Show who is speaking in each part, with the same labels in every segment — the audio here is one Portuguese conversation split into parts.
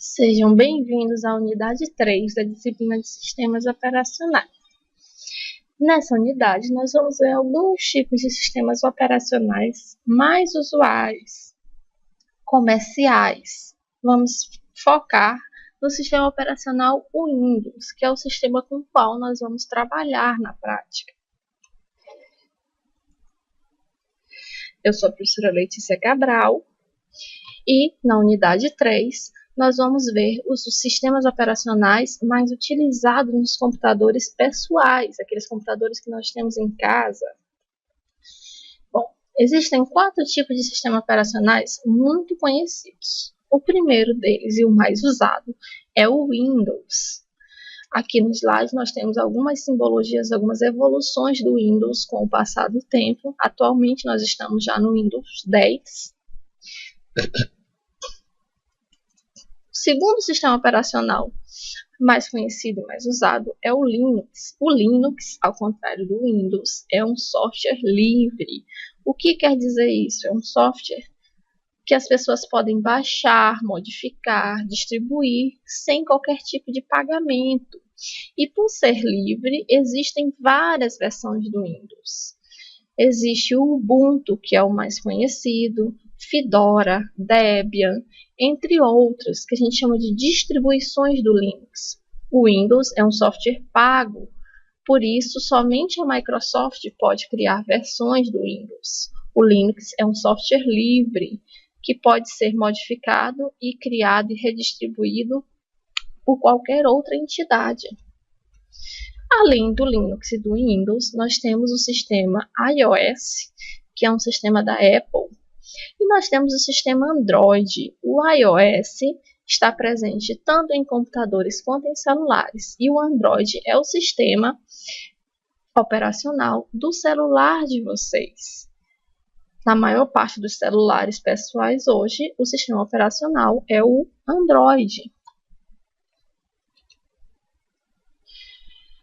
Speaker 1: Sejam bem-vindos à unidade 3 da disciplina de Sistemas Operacionais. Nessa unidade, nós vamos ver alguns tipos de sistemas operacionais mais usuais, comerciais. Vamos focar no sistema operacional Windows, que é o sistema com o qual nós vamos trabalhar na prática. Eu sou a professora Letícia Cabral e, na unidade 3, nós vamos ver os sistemas operacionais mais utilizados nos computadores pessoais, aqueles computadores que nós temos em casa. Bom, existem 4 tipos de sistemas operacionais muito conhecidos. O primeiro deles e o mais usado é o Windows. Aqui no slide nós temos algumas simbologias, algumas evoluções do Windows com o passar do tempo. Atualmente nós estamos já no Windows 10. O segundo sistema operacional mais conhecido e mais usado é o Linux. O Linux, ao contrário do Windows, é um software livre. O que quer dizer isso? É um software que as pessoas podem baixar, modificar, distribuir sem qualquer tipo de pagamento. E por ser livre, existem várias versões do Windows. Existe o Ubuntu, que é o mais conhecido, Fedora, Debian, entre outros, que a gente chama de distribuições do Linux. O Windows é um software pago, por isso somente a Microsoft pode criar versões do Windows. O Linux é um software livre, que pode ser modificado e criado e redistribuído por qualquer outra entidade. Além do Linux e do Windows, nós temos o sistema iOS, que é um sistema da Apple, e nós temos o sistema Android. O iOS está presente tanto em computadores quanto em celulares, e o Android é o sistema operacional do celular de vocês. Na maior parte dos celulares pessoais hoje, o sistema operacional é o Android.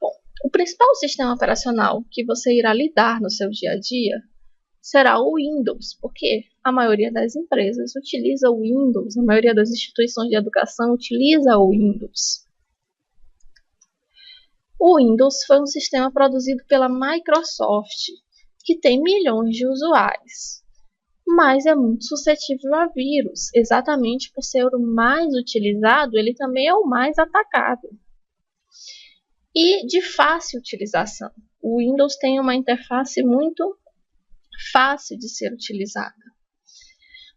Speaker 1: Bom, o principal sistema operacional que você irá lidar no seu dia a dia será o Windows, porque a maioria das empresas utiliza o Windows, a maioria das instituições de educação utiliza o Windows. O Windows foi um sistema produzido pela Microsoft, que tem milhões de usuários, mas é muito suscetível a vírus. Exatamente por ser o mais utilizado, ele também é o mais atacado. E de fácil utilização. O Windows tem uma interface muito fácil de ser utilizada.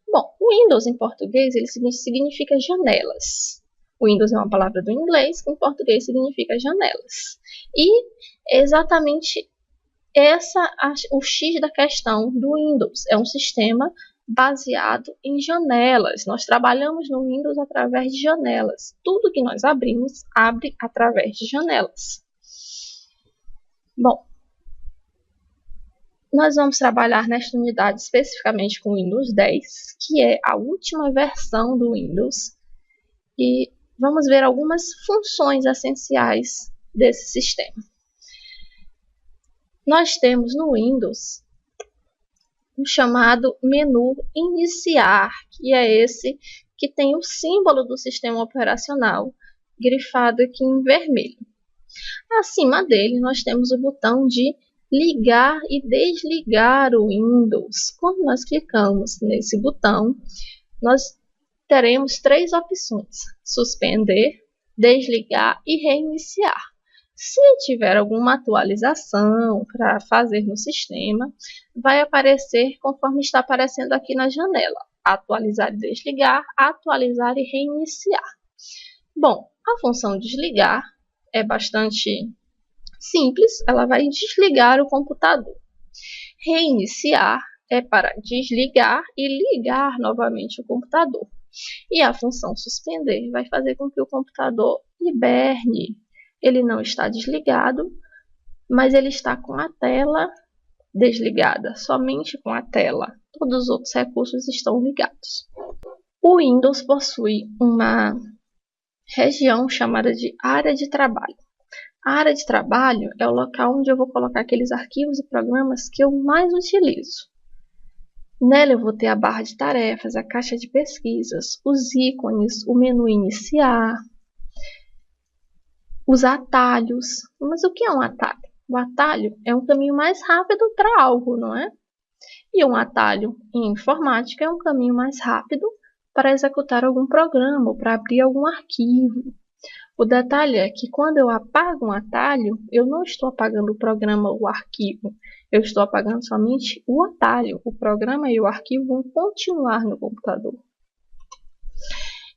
Speaker 1: Bom, o Windows em português ele significa janelas. O Windows é uma palavra do inglês, que em português significa janelas. E é exatamente o X da questão do Windows. É um sistema baseado em janelas. Nós trabalhamos no Windows através de janelas. Tudo que nós abrimos, abre através de janelas. Bom, nós vamos trabalhar nesta unidade especificamente com o Windows 10, que é a última versão do Windows, e vamos ver algumas funções essenciais desse sistema. Nós temos no Windows o chamado menu iniciar, que é esse que tem o símbolo do sistema operacional grifado aqui em vermelho. Acima dele nós temos o botão de ligar e desligar o Windows. Quando nós clicamos nesse botão, nós teremos 3 opções: suspender, desligar e reiniciar. Se tiver alguma atualização para fazer no sistema, vai aparecer conforme está aparecendo aqui na janela: atualizar e desligar, atualizar e reiniciar. Bom, a função desligar é bastante simples, ela vai desligar o computador. Reiniciar é para desligar e ligar novamente o computador. E a função suspender vai fazer com que o computador hiberne. Ele não está desligado, mas ele está com a tela desligada, somente com a tela. Todos os outros recursos estão ligados. O Windows possui uma região chamada de área de trabalho. A área de trabalho é o local onde eu vou colocar aqueles arquivos e programas que eu mais utilizo. Nela eu vou ter a barra de tarefas, a caixa de pesquisas, os ícones, o menu iniciar, os atalhos. Mas o que é um atalho? O atalho é um caminho mais rápido para algo, não é? E um atalho em informática é um caminho mais rápido para executar algum programa ou para abrir algum arquivo. O detalhe é que quando eu apago um atalho, eu não estou apagando o programa ou o arquivo. Eu estou apagando somente o atalho. O programa e o arquivo vão continuar no computador.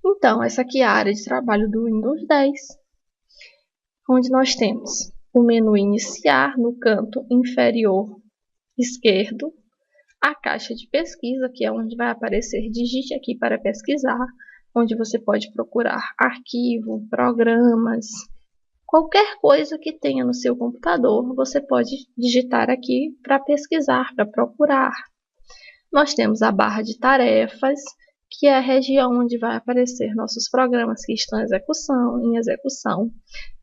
Speaker 1: Então, essa aqui é a área de trabalho do Windows 10, onde nós temos o menu iniciar no canto inferior esquerdo, a caixa de pesquisa, que é onde vai aparecer digite aqui para pesquisar, onde você pode procurar arquivo, programas, qualquer coisa que tenha no seu computador, você pode digitar aqui para pesquisar, para procurar. Nós temos a barra de tarefas, que é a região onde vai aparecer nossos programas que estão em execução.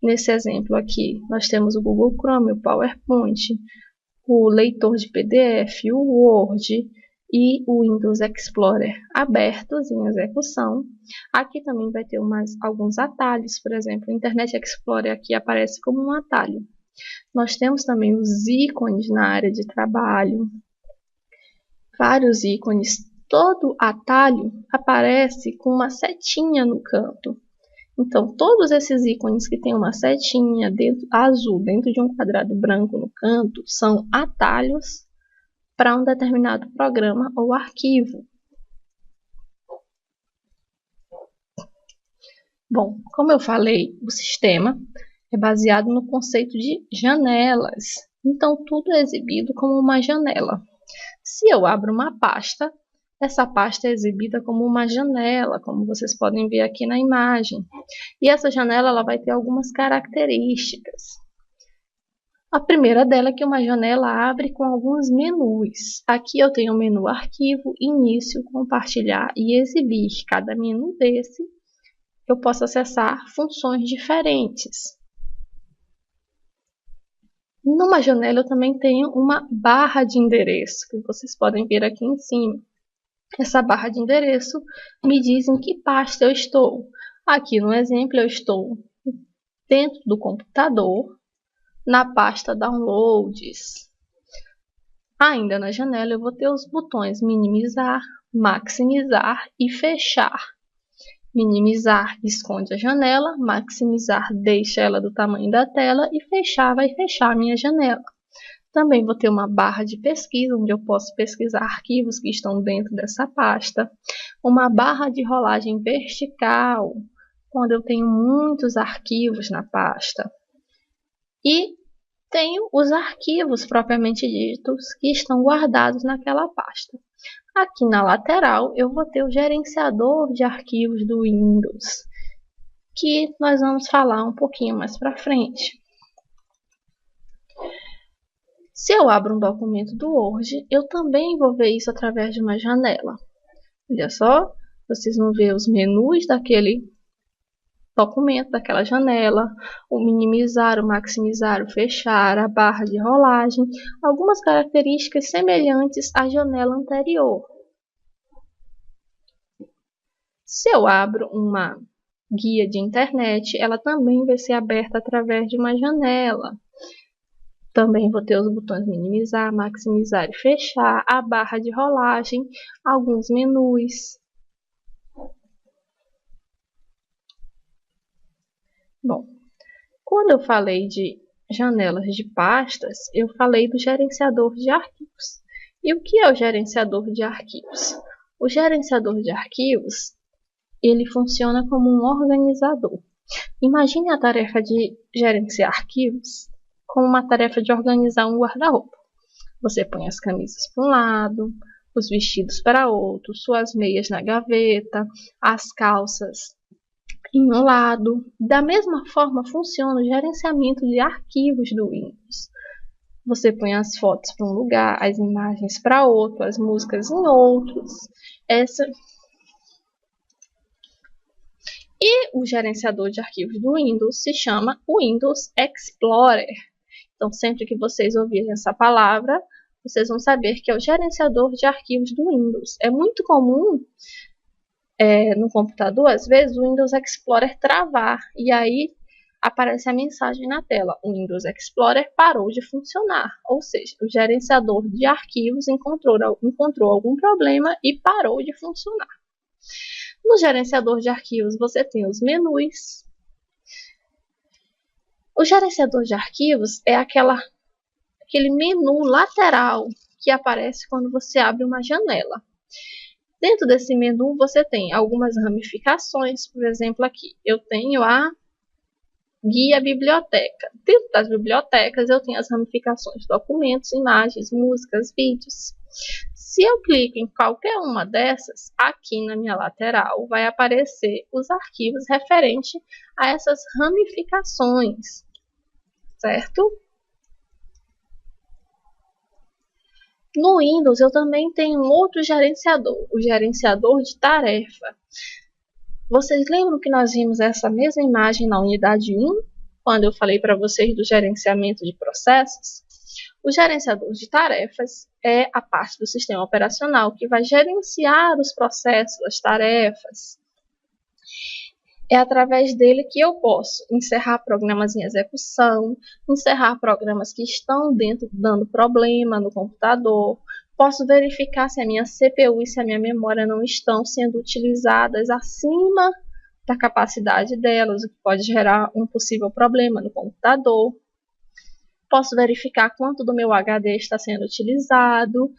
Speaker 1: Nesse exemplo aqui, nós temos o Google Chrome, o PowerPoint, o leitor de PDF, o Word e o Windows Explorer abertos em execução. Aqui também vai ter alguns atalhos, por exemplo, o Internet Explorer aqui aparece como um atalho. Nós temos também os ícones na área de trabalho, vários ícones. Todo atalho aparece com uma setinha no canto. Então, todos esses ícones que têm uma setinha azul dentro de um quadrado branco no canto são atalhos para um determinado programa ou arquivo. Bom, como eu falei, o sistema é baseado no conceito de janelas. Então, tudo é exibido como uma janela. Se eu abro uma pasta, essa pasta é exibida como uma janela, como vocês podem ver aqui na imagem. E essa janela ela vai ter algumas características. A primeira dela é que uma janela abre com alguns menus. Aqui eu tenho o menu arquivo, início, compartilhar e exibir. Cada menu desse eu posso acessar funções diferentes. Numa janela eu também tenho uma barra de endereço, que vocês podem ver aqui em cima. Essa barra de endereço me diz em que pasta eu estou. Aqui no exemplo eu estou dentro do computador, na pasta Downloads. Ainda na janela eu vou ter os botões minimizar, maximizar e fechar. Minimizar esconde a janela, maximizar deixa ela do tamanho da tela e fechar vai fechar a minha janela. Também vou ter uma barra de pesquisa, onde eu posso pesquisar arquivos que estão dentro dessa pasta. Uma barra de rolagem vertical, quando eu tenho muitos arquivos na pasta. E tenho os arquivos propriamente ditos que estão guardados naquela pasta. Aqui na lateral eu vou ter o gerenciador de arquivos do Windows, que nós vamos falar um pouquinho mais para frente. Se eu abro um documento do Word, eu também vou ver isso através de uma janela. Olha só, vocês vão ver os menus daquele documento, daquela janela, o minimizar, o maximizar, o fechar, a barra de rolagem, algumas características semelhantes à janela anterior. Se eu abro uma guia de internet, ela também vai ser aberta através de uma janela. Também vou ter os botões minimizar, maximizar e fechar, a barra de rolagem, alguns menus. Bom, quando eu falei de janelas de pastas, eu falei do gerenciador de arquivos. E o que é o gerenciador de arquivos? O gerenciador de arquivos, ele funciona como um organizador. Imagine a tarefa de gerenciar arquivos como uma tarefa de organizar um guarda-roupa. Você põe as camisas para um lado, os vestidos para outro, suas meias na gaveta, as calças em um lado. Da mesma forma funciona o gerenciamento de arquivos do Windows. Você põe as fotos para um lugar, as imagens para outro, as músicas em outros. E o gerenciador de arquivos do Windows se chama Windows Explorer. Então, sempre que vocês ouvirem essa palavra, vocês vão saber que é o gerenciador de arquivos do Windows. É muito comum no computador, às vezes, o Windows Explorer travar, e aí aparece a mensagem na tela: o Windows Explorer parou de funcionar, ou seja, o gerenciador de arquivos encontrou algum problema e parou de funcionar. No gerenciador de arquivos você tem os menus. O gerenciador de arquivos é aquele menu lateral que aparece quando você abre uma janela. Dentro desse menu você tem algumas ramificações, por exemplo, aqui eu tenho a guia biblioteca. Dentro das bibliotecas eu tenho as ramificações: documentos, imagens, músicas, vídeos. Se eu clico em qualquer uma dessas, aqui na minha lateral vai aparecer os arquivos referentes a essas ramificações, certo? No Windows eu também tenho um outro gerenciador, o gerenciador de tarefa. Vocês lembram que nós vimos essa mesma imagem na unidade 1, quando eu falei para vocês do gerenciamento de processos? O gerenciador de tarefas é a parte do sistema operacional que vai gerenciar os processos, as tarefas. É através dele que eu posso encerrar programas em execução, encerrar programas que estão dando problema no computador. Posso verificar se a minha CPU e se a minha memória não estão sendo utilizadas acima da capacidade delas, o que pode gerar um possível problema no computador. Posso verificar quanto do meu HD está sendo utilizado.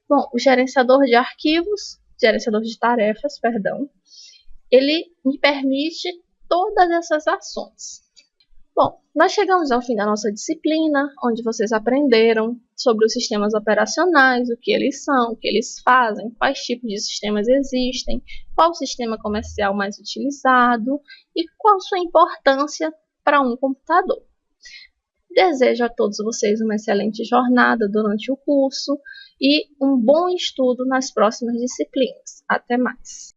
Speaker 1: Bom, o gerenciador de tarefas, ele me permite todas essas ações. Bom, nós chegamos ao fim da nossa disciplina, onde vocês aprenderam sobre os sistemas operacionais, o que eles são, o que eles fazem, quais tipos de sistemas existem, qual o sistema comercial mais utilizado e qual sua importância para um computador. Desejo a todos vocês uma excelente jornada durante o curso e um bom estudo nas próximas disciplinas. Até mais!